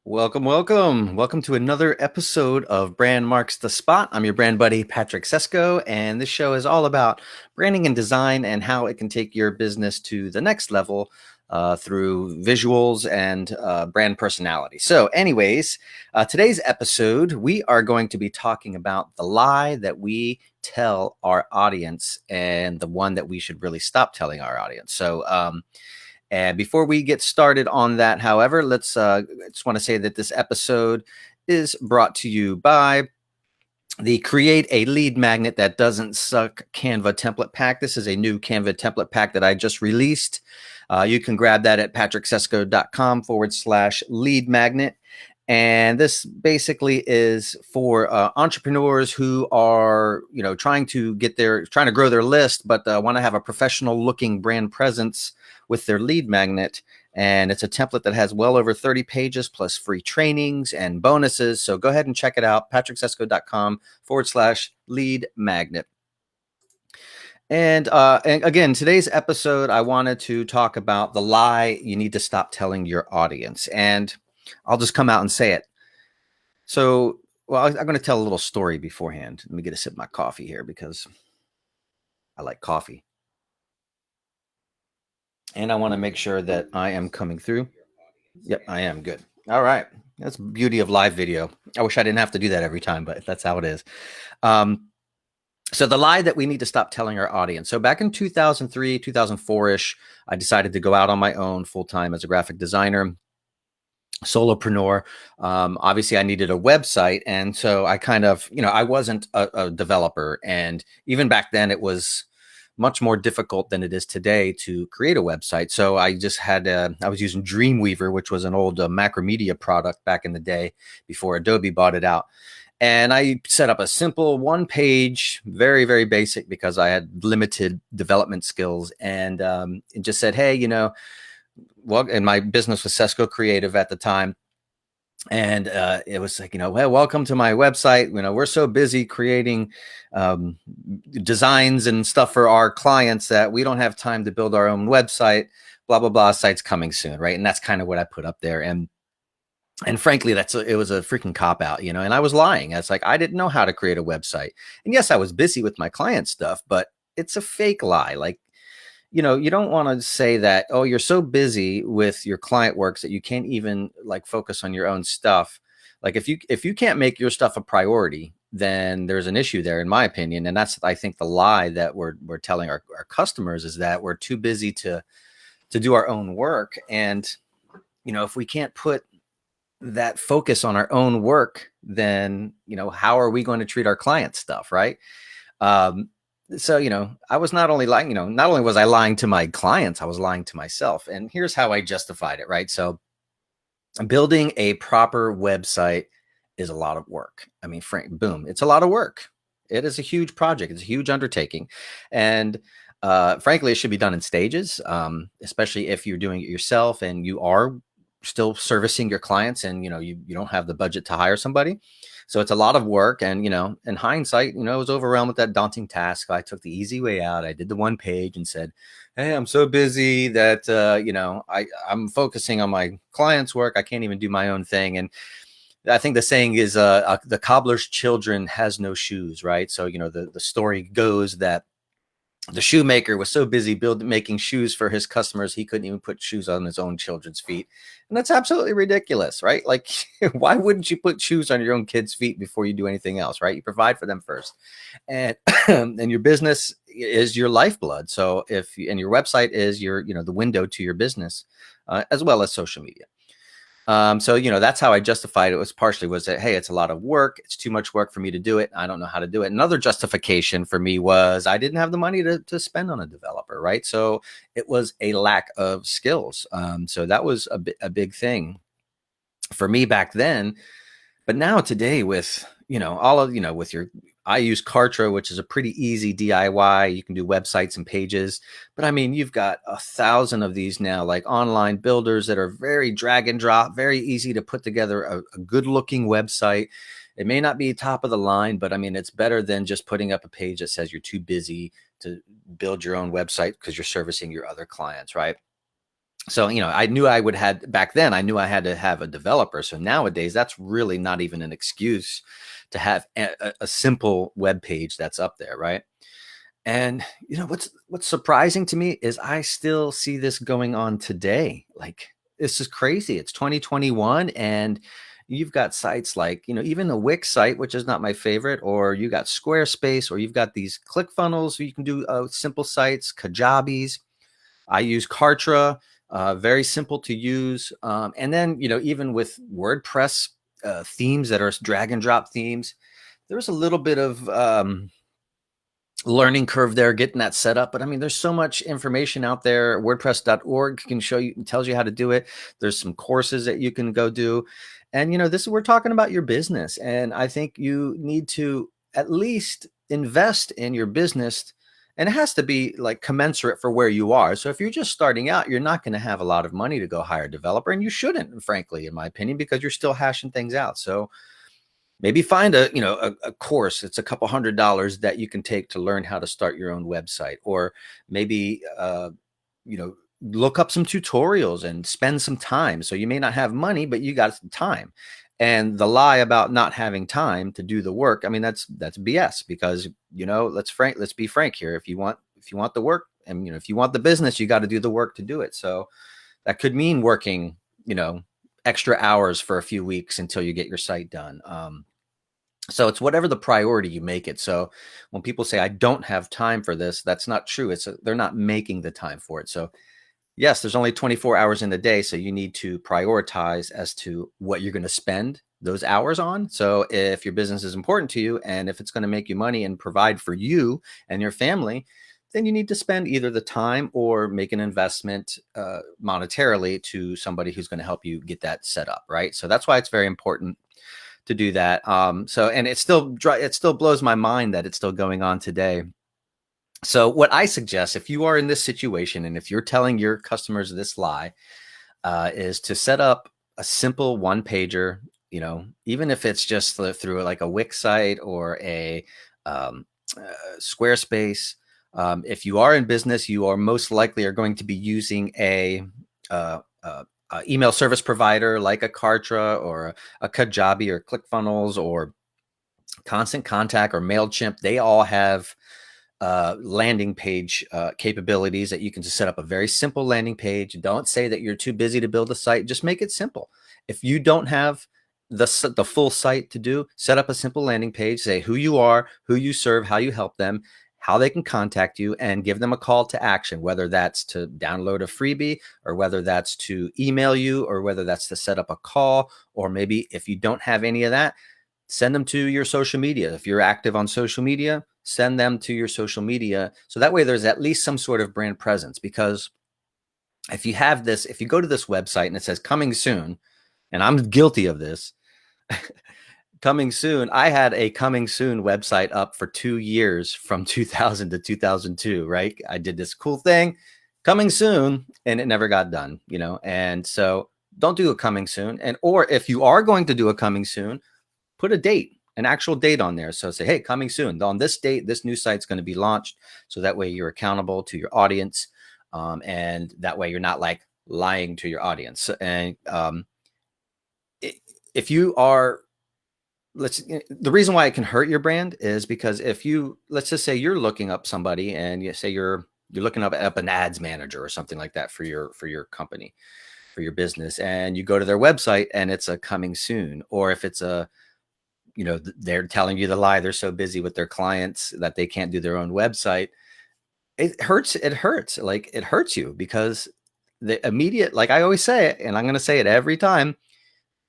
Welcome, welcome. Welcome to another episode of Brand Marks the Spot. I'm your brand buddy, Patrick Sesko, and this show is all about branding and design and how it can take your business to the next level through visuals and brand personality. So, anyways, today's episode, we are going to be talking about the lie that we tell our audience and the one that we should really stop telling our audience. And before we get started on that, however, I just want to say that this episode is brought to you by the Create a Lead Magnet That Doesn't Suck Canva template pack. This is a new Canva template pack that I just released. You can grab that at patricksesko.com/lead magnet. And this basically is for entrepreneurs who are, trying to grow their list, but want to have a professional looking brand presence with their lead magnet. And it's a template that has well over 30 pages plus free trainings and bonuses. So go ahead and check it out, patricksesko.com/lead magnet. And again, today's episode, I wanted to talk about the lie you need to stop telling your audience. And I'll just come out and say it. So, I'm going to tell a little story beforehand. Let me get a sip of my coffee here because I like coffee. And I want to make sure that I am coming through. Yep, I am good. All right. That's the beauty of live video. I wish I didn't have to do that every time, but that's how it is. So the lie that we need to stop telling our audience. So back in 2003, 2004-ish, I decided to go out on my own full-time as a graphic designer, solopreneur. Obviously, I needed a website. And so I kind of, I wasn't a developer. And even back then, it was much more difficult than it is today to create a website. So I just had, I was using Dreamweaver, which was an old Macromedia product back in the day before Adobe bought it out. And I set up a simple one page, very, very basic because I had limited development skills, and it just said, hey, and my business was Sesko Creative at the time. And it was like, well, welcome to my website. We're so busy creating designs and stuff for our clients that we don't have time to build our own website, blah, blah, blah, site's coming soon. Right. And that's kind of what I put up there. And frankly, it was a freaking cop out, and I was lying. It's like, I didn't know how to create a website. And yes, I was busy with my client stuff, but it's a fake lie. Like, you don't want to say that, oh, you're so busy with your client works that you can't even like focus on your own stuff. Like if you can't make your stuff a priority, then there's an issue there, in my opinion. And that's, I think, the lie that we're telling our customers is that we're too busy to do our own work. And, if we can't put that focus on our own work, then, how are we going to treat our client stuff? Right. So, I was not only lying, not only was I lying to my clients, I was lying to myself. And here's how I justified it. Right. So building a proper website is a lot of work. I mean, boom, it's a lot of work. It is a huge project. It's a huge undertaking. And frankly, it should be done in stages, especially if you're doing it yourself and you are still servicing your clients and, you don't have the budget to hire somebody. So it's a lot of work. And, in hindsight, I was overwhelmed with that daunting task. I took the easy way out. I did the one page and said, hey, I'm so busy that, I'm focusing on my client's work. I can't even do my own thing. And I think the saying is the cobbler's children has no shoes, right? So, the story goes that the shoemaker was so busy making shoes for his customers, he couldn't even put shoes on his own children's feet. And that's absolutely ridiculous, right? Like, why wouldn't you put shoes on your own kids' feet before you do anything else, right? You provide for them first. And and your business is your lifeblood. So and your website is your, the window to your business, as well as social media. So, that's how I justified it. Was partially was that, hey, it's a lot of work. It's too much work for me to do it. I don't know how to do it. Another justification for me was I didn't have the money to spend on a developer. Right. So it was a lack of skills. So that was a big thing for me back then. But now today with, all of, I use Kartra, which is a pretty easy DIY. You can do websites and pages, but I mean, you've got 1,000 of these now, like online builders that are very drag and drop, very easy to put together a good looking website. It may not be top of the line, but I mean, it's better than just putting up a page that says you're too busy to build your own website because you're servicing your other clients, right? So, I knew I would had back then, I knew I had to have a developer. So nowadays, that's really not even an excuse to have a simple web page that's up there, right? And what's surprising to me is I still see this going on today. Like, this is crazy. It's 2021, and you've got sites like, even a Wix site, which is not my favorite, or you got Squarespace, or you've got these ClickFunnels, so you can do simple sites, Kajabi's. I use Kartra, very simple to use. And then, even with WordPress themes that are drag and drop themes, there's a little bit of learning curve there getting that set up. But I mean, there's so much information out there. WordPress.org can show you, tells you how to do it. There's some courses that you can go do. And, we're talking about your business. And I think you need to at least invest in your business. And it has to be like commensurate for where you are. So if you're just starting out, you're not going to have a lot of money to go hire a developer. And you shouldn't, frankly, in my opinion, because you're still hashing things out. So maybe find a course. It's a couple $100 that you can take to learn how to start your own website, or maybe look up some tutorials and spend some time. So you may not have money, but you got some time. And the lie about not having time to do the work, I mean, that's BS, because let's be frank here. If you want the work, and if you want the business, you got to do the work to do it. So that could mean working extra hours for a few weeks until you get your site done. So it's whatever the priority you make it. So when people say, I don't have time for this, that's not true. They're not making the time for it. So yes, there's only 24 hours in the day. So you need to prioritize as to what you're going to spend those hours on. So if your business is important to you, and if it's going to make you money and provide for you and your family, then you need to spend either the time or make an investment monetarily to somebody who's going to help you get that set up, right? So that's why it's very important to do that. And it still blows my mind that it's still going on today. So what I suggest, if you are in this situation and if you're telling your customers this lie, is to set up a simple one pager, even if it's just through like a Wix site or a Squarespace. If you are in business, you are most likely are going to be using a email service provider like a Kartra or a Kajabi or ClickFunnels or Constant Contact or MailChimp. They all have landing page capabilities that you can just set up a very simple landing page. Don't say that you're too busy to build a site. Just make it simple. If you don't have the full site to do, set up a simple landing page, say who you are, who you serve, how you help them, how they can contact you, and give them a call to action, whether that's to download a freebie or whether that's to email you or whether that's to set up a call, or maybe if you don't have any of that, send them to your social media. If you're active on social media, send them to your social media. So that way there's at least some sort of brand presence, because if you go to this website and it says coming soon, and I'm guilty of this, coming soon. I had a coming soon website up for 2 years from 2000 to 2002, right? I did this cool thing, coming soon, and it never got done, And so don't do a coming soon. Or if you are going to do a coming soon, put a date, an actual date on there. So say, hey, coming soon. On this date, this new site's going to be launched. So that way you're accountable to your audience. And that way you're not like lying to your audience. And if you are, the reason why it can hurt your brand is because if let's just say you're looking up somebody and you say you're looking up an ads manager or something like that for your company, for your business, and you go to their website and it's a coming soon, or if it's they're telling you the lie, they're so busy with their clients that they can't do their own website. It hurts. Like it hurts you, because the immediate, like I always say it, and I'm going to say it every time,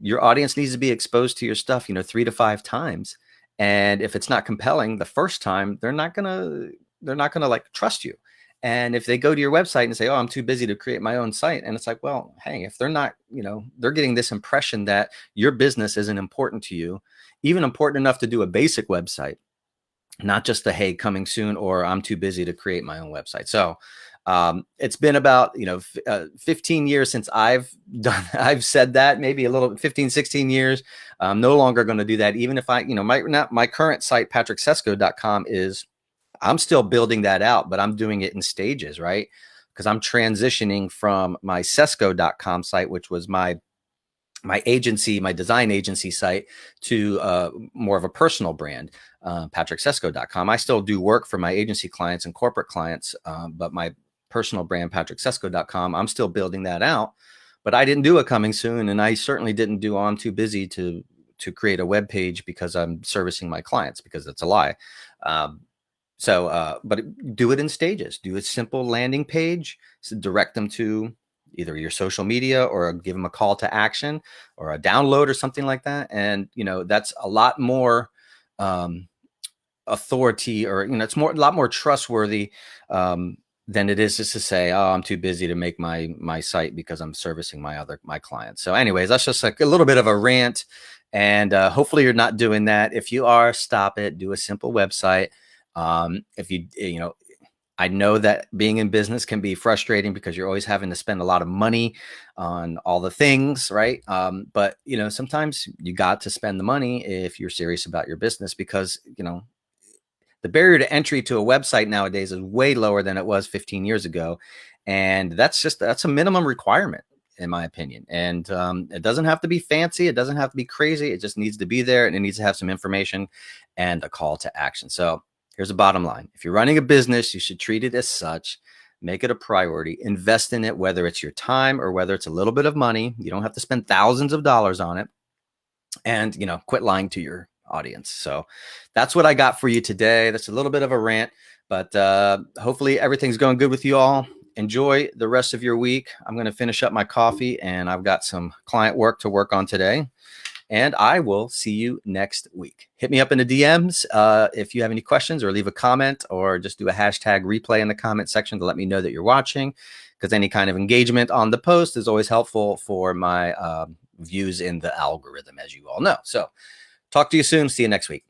your audience needs to be exposed to your stuff, 3 to 5 times. And if it's not compelling the first time, they're not gonna like trust you. And if they go to your website and say, oh, I'm too busy to create my own site. And it's like, well, hey, if they're not, they're getting this impression that your business isn't important to you, even important enough to do a basic website, not just the, hey, coming soon, or I'm too busy to create my own website. So it's been about 15 years since I've said that, maybe a little 15, 16 years. I'm no longer going to do that. Even if my current site, patricksesko.com, I'm still building that out, but I'm doing it in stages, right? because I'm transitioning from my Sesco.com site, which was my agency, my design agency site, to more of a personal brand, patricksesco.com. I still do work for my agency clients and corporate clients, but my personal brand, patricksesco.com, I'm still building that out. But I didn't do a coming soon, and I certainly didn't do I'm too busy to create a web page because I'm servicing my clients, because that's a lie. But do it in stages. Do a simple landing page, so direct them to either your social media, or give them a call to action or a download or something like that. And, that's a lot more authority, or, it's a lot more trustworthy than it is just to say, oh, I'm too busy to make my site because I'm servicing my clients. So anyways, that's just like a little bit of a rant. And hopefully you're not doing that. If you are, stop it. Do a simple website. If I know that being in business can be frustrating because you're always having to spend a lot of money on all the things, right? But sometimes you got to spend the money if you're serious about your business, because the barrier to entry to a website nowadays is way lower than it was 15 years ago, and that's a minimum requirement, in my opinion. And it doesn't have to be fancy, it doesn't have to be crazy. It just needs to be there, and it needs to have some information and a call to action. So here's the bottom line. If you're running a business, you should treat it as such. Make it a priority. Invest in it, whether it's your time or whether it's a little bit of money. You don't have to spend thousands of dollars on it. And, quit lying to your audience. So that's what I got for you today. That's a little bit of a rant, but hopefully everything's going good with you all. Enjoy the rest of your week. I'm going to finish up my coffee, and I've got some client work to work on today. And I will see you next week. Hit me up in the DMs if you have any questions, or leave a comment, or just do a hashtag replay in the comment section to let me know that you're watching, because any kind of engagement on the post is always helpful for my views in the algorithm, as you all know. So talk to you soon. See you next week.